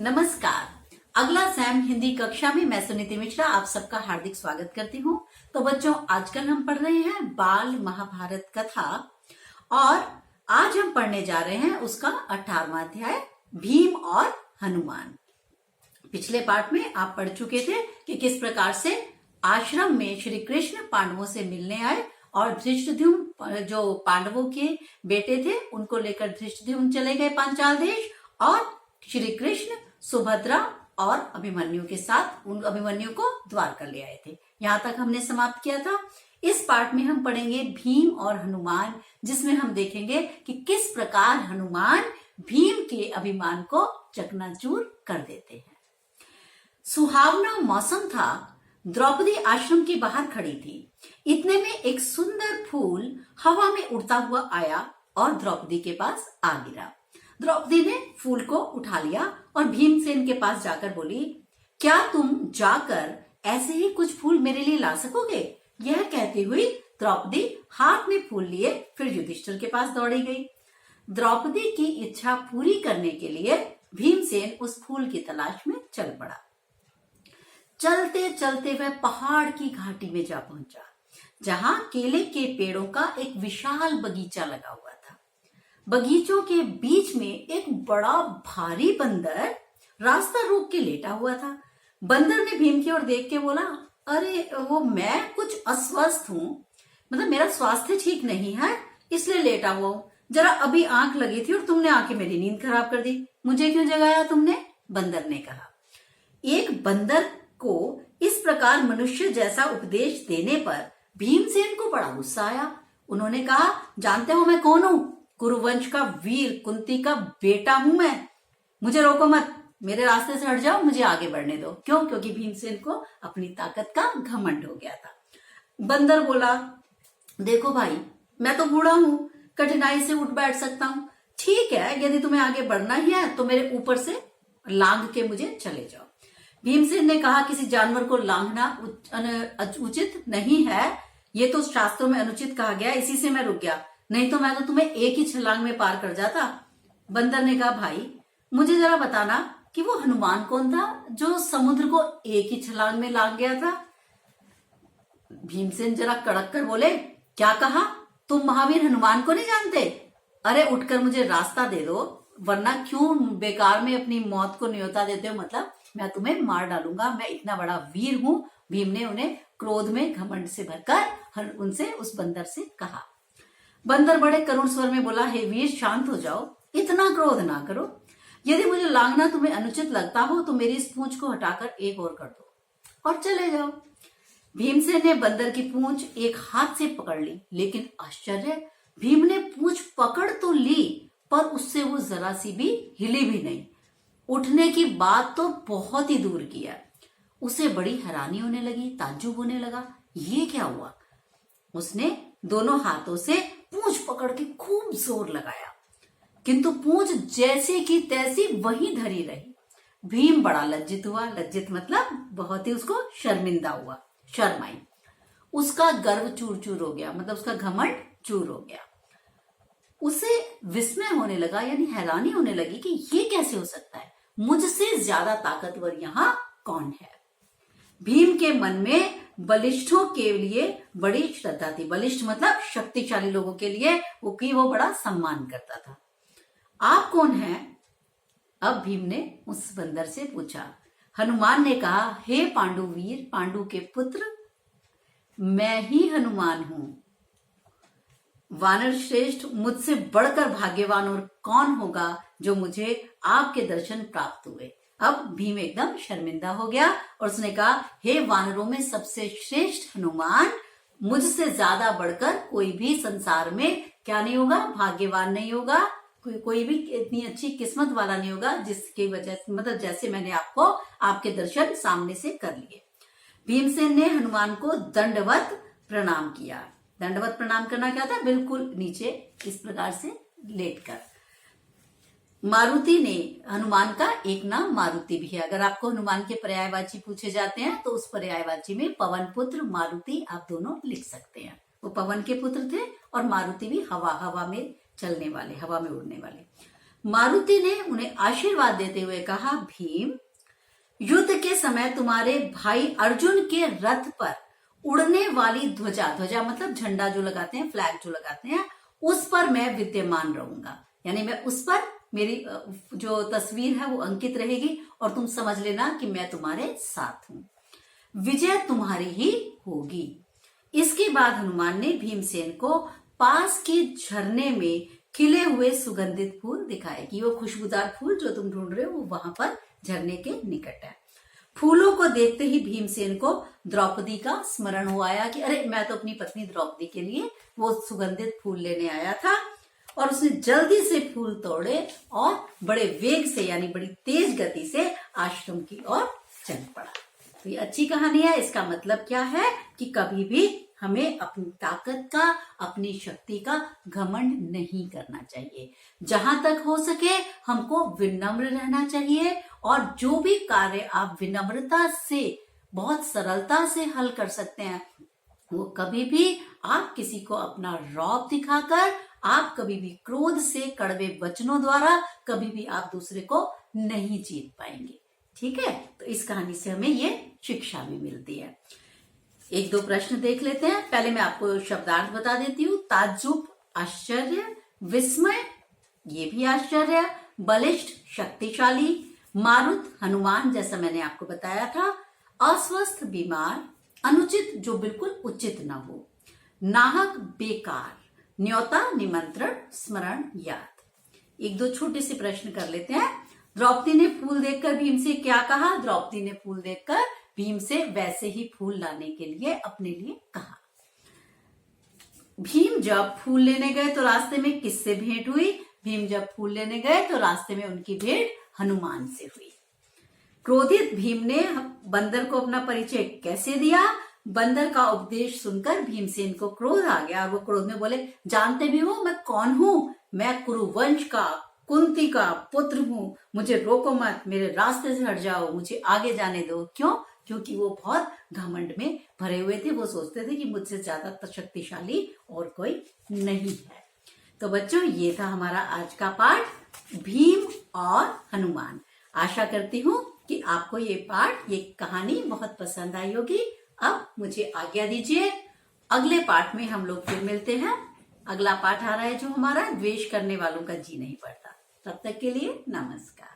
नमस्कार। अगला सैम हिंदी कक्षा में मैं सुनीति मिश्रा आप सबका हार्दिक स्वागत करती हूँ। तो बच्चों, आजकल हम पढ़ रहे हैं बाल महाभारत कथा और आज हम पढ़ने जा रहे हैं उसका 18वां अध्याय भीम और हनुमान। पिछले पार्ट में आप पढ़ चुके थे कि किस प्रकार से आश्रम में श्री कृष्ण पांडवों से मिलने आए और धृष्टद्युम्न जो पांडवों के बेटे थे उनको लेकर धृष्टद्युम्न चले गए पांचाल देश और श्री कृष्ण सुभद्रा और अभिमन्यु के साथ उन अभिमन्यु को द्वारका ले आए थे। यहाँ तक हमने समाप्त किया था। इस पार्ट में हम पढ़ेंगे भीम और हनुमान, जिसमें हम देखेंगे कि किस प्रकार हनुमान भीम के अभिमान को चकनाचूर कर देते हैं। सुहावना मौसम था। द्रौपदी आश्रम के बाहर खड़ी थी। इतने में एक सुंदर फूल हवा में उड़ता हुआ आया और द्रौपदी के पास आ गिरा। द्रौपदी ने फूल को उठा लिया और भीमसेन के पास जाकर बोली, क्या तुम जाकर ऐसे ही कुछ फूल मेरे लिए ला सकोगे? यह कहती हुई द्रौपदी हाथ में फूल लिए फिर युधिष्ठिर के पास दौड़ी गई। द्रौपदी की इच्छा पूरी करने के लिए भीमसेन उस फूल की तलाश में चल पड़ा। चलते चलते वह पहाड़ की घाटी में जा पहुंचा, जहां केले के पेड़ों का एक विशाल बगीचा लगा हुआ था। बगीचों के बीच में एक बड़ा भारी बंदर रास्ता रोक के लेटा हुआ था। बंदर ने भीम की ओर देख के बोला, अरे वो मैं कुछ अस्वस्थ हूँ, मतलब मेरा स्वास्थ्य ठीक नहीं है, इसलिए लेटा हुआ हूँ। जरा अभी आंख लगी थी और तुमने आके मेरी नींद खराब कर दी। मुझे क्यों जगाया तुमने? बंदर ने कहा। एक बंदर को इस प्रकार मनुष्य जैसा उपदेश देने पर भीमसेन को बड़ा गुस्सा आया। उन्होंने कहा, जानते हो मैं कौन हूँ? कुरुवंश का वीर, कुंती का बेटा हूं मैं। मुझे रोको मत, मेरे रास्ते से हट जाओ, मुझे आगे बढ़ने दो। क्यों? क्योंकि भीमसेन को अपनी ताकत का घमंड हो गया था। बंदर बोला, देखो भाई, मैं तो बूढ़ा हूं, कठिनाई से उठ बैठ सकता हूं। ठीक है, यदि तुम्हें आगे बढ़ना ही है तो मेरे ऊपर से लांघ के मुझे चले जाओ। भीमसेन ने कहा, किसी जानवर को लांघना उचित नहीं है, ये तो शास्त्रों में अनुचित कहा गया, इसी से मैं रुक गया, नहीं तो मैं तो तुम्हें एक ही छलांग में पार कर जाता। बंदर ने कहा, भाई मुझे जरा बताना कि वो हनुमान कौन था जो समुद्र को एक ही छलांग में लांघ गया था? भीमसेन जरा कड़क कर बोले, क्या कहा? तुम महावीर हनुमान को नहीं जानते? अरे उठकर मुझे रास्ता दे दो, वरना क्यों बेकार में अपनी मौत को न्योता देते हो? मतलब मैं तुम्हें मार डालूंगा, मैं इतना बड़ा वीर हूं। भीम ने उन्हें क्रोध में घमंड से भरकर उनसे उस बंदर से कहा। बंदर बड़े करुण स्वर में बोला, हे वीर, शांत हो जाओ, इतना क्रोध ना करो। यदि मुझे लांघना तुम्हें अनुचित लगता हो तो मेरी इस पूंछ को हटाकर एक और कर दो और चले जाओ। भीमसेन ने बंदर की पूंछ एक हाथ से पकड़ ली, लेकिन आश्चर्य, भीम ने पूंछ पकड़ तो ली पर उससे वो जरा सी भी हिली भी नहीं। उठने की बात तो बहुत ही दूर किया। उसे बड़ी हैरानी होने लगी, ताज्जुब होने लगा, ये क्या हुआ? उसने दोनों हाथों से पूंछ पकड़ के खूब जोर लगाया, किंतु पूंछ जैसी की तैसी वहीं धरी रही। भीम बड़ा लज्जित हुआ। लज्जित मतलब बहुत ही उसको शर्मिंदा हुआ, शर्म आई। उसका गर्व चूर चूर हो गया, मतलब उसका घमंड चूर हो गया। उसे विस्मय होने लगा, यानी हैरानी होने लगी कि ये कैसे हो सकता है, मुझसे ज्यादा ताकतवर यहाँ कौन है? भीम के मन में बलिष्ठों के लिए बड़ी श्रद्धा थी। बलिष्ठ मतलब शक्तिशाली लोगों के लिए वो बड़ा सम्मान करता था। आप कौन हैं? अब भीम ने उस बंदर से पूछा। हनुमान ने कहा, हे पांडु वीर, पांडु के पुत्र, मैं ही हनुमान हूं। वानर श्रेष्ठ, मुझसे बढ़कर भाग्यवान और कौन होगा जो मुझे आपके दर्शन प्राप्त हुए। अब भीम एकदम शर्मिंदा हो गया और उसने कहा, हे वानरों में सबसे श्रेष्ठ हनुमान, मुझसे ज्यादा बढ़कर कोई भी संसार में क्या नहीं होगा? भाग्यवान नहीं होगा, कोई भी इतनी अच्छी किस्मत वाला नहीं होगा जिसकी वजह से, मतलब जैसे मैंने आपको आपके दर्शन सामने से कर लिए। भीमसेन ने हनुमान को दंडवत प्रणाम किया। दंडवत प्रणाम करना क्या था? बिल्कुल नीचे इस प्रकार से लेटकर। मारुति ने, हनुमान का एक नाम मारुति भी है। अगर आपको हनुमान के पर्यायवाची पूछे जाते हैं तो उस पर्यायवाची में पवन पुत्र, मारुति आप दोनों लिख सकते हैं। वो पवन के पुत्र थे और मारुति भी हवा में चलने वाले, हवा में उड़ने वाले। मारुति ने उन्हें आशीर्वाद देते हुए कहा, भीम, युद्ध के समय तुम्हारे भाई अर्जुन के रथ पर उड़ने वाली ध्वजा, ध्वजा मतलब झंडा जो लगाते हैं, फ्लैग जो लगाते हैं, उस पर मैं विद्यमान रहूंगा। यानी मैं उस पर, मेरी जो तस्वीर है वो अंकित रहेगी और तुम समझ लेना कि मैं तुम्हारे साथ हूं। विजय तुम्हारी ही होगी। इसके बाद हनुमान ने भीमसेन को पास के झरने में खिले हुए सुगंधित फूल दिखाए कि वो खुशबूदार फूल जो तुम ढूंढ रहे हो वो वहां पर झरने के निकट है। फूलों को देखते ही भीमसेन को द्रौपदी का स्मरण हो आया कि अरे मैं तो अपनी पत्नी द्रौपदी के लिए वो सुगंधित फूल लेने आया था। और उसने जल्दी से फूल तोड़े और बड़े वेग से, यानी बड़ी तेज गति से आश्रम की ओर चल पड़ा। तो ये अच्छी कहानी है। इसका मतलब क्या है कि कभी भी हमें अपनी ताकत का, अपनी शक्ति का घमंड नहीं करना चाहिए। जहां तक हो सके हमको विनम्र रहना चाहिए और जो भी कार्य आप विनम्रता से, बहुत सरलता से हल कर सकते हैं, वो कभी भी आप किसी को अपना रौब दिखाकर, आप कभी भी क्रोध से, कड़वे वचनों द्वारा कभी भी आप दूसरे को नहीं जीत पाएंगे। ठीक है, तो इस कहानी से हमें ये शिक्षा भी मिलती है। एक दो प्रश्न देख लेते हैं। पहले मैं आपको शब्दार्थ बता देती हूँ। ताज्जुब आश्चर्य, विस्मय ये भी आश्चर्य, बलिष्ठ शक्तिशाली, मारुत हनुमान जैसा मैंने आपको बताया था, अस्वस्थ बीमार, अनुचित जो बिल्कुल उचित ना हो, नाहक बेकार, न्योता निमंत्रण, स्मरण याद। एक दो छोटे से प्रश्न कर लेते हैं। द्रौपदी ने फूल देखकर भीम से क्या कहा? द्रौपदी ने फूल देखकर भीम से वैसे ही फूल लाने के लिए अपने लिए कहा। भीम जब फूल लेने गए तो रास्ते में किससे भेंट हुई? भीम जब फूल लेने गए तो रास्ते में उनकी भेंट हनुमान से हुई। क्रोधित भीम ने बंदर को अपना परिचय कैसे दिया? बंदर का उपदेश सुनकर भीमसेन को क्रोध आ गया और वो क्रोध में बोले, जानते भी हो मैं कौन हूं? मैं कुरुवंश का, कुंती का पुत्र हूं, मुझे रोको मत, मेरे रास्ते से हट जाओ, मुझे आगे जाने दो। क्यों? क्योंकि वो बहुत घमंड में भरे हुए थे। वो सोचते थे कि मुझसे ज्यादा शक्तिशाली और कोई नहीं है। तो बच्चों, ये था हमारा आज का पाठ, भीम और हनुमान। आशा करती हूँ कि आपको ये पाठ, ये कहानी बहुत पसंद आई होगी। अब मुझे आज्ञा दीजिए, अगले पाठ में हम लोग फिर मिलते हैं। अगला पाठ आ रहा है जो हमारा, द्वेष करने वालों का जी नहीं पड़ता। तब तक के लिए नमस्कार।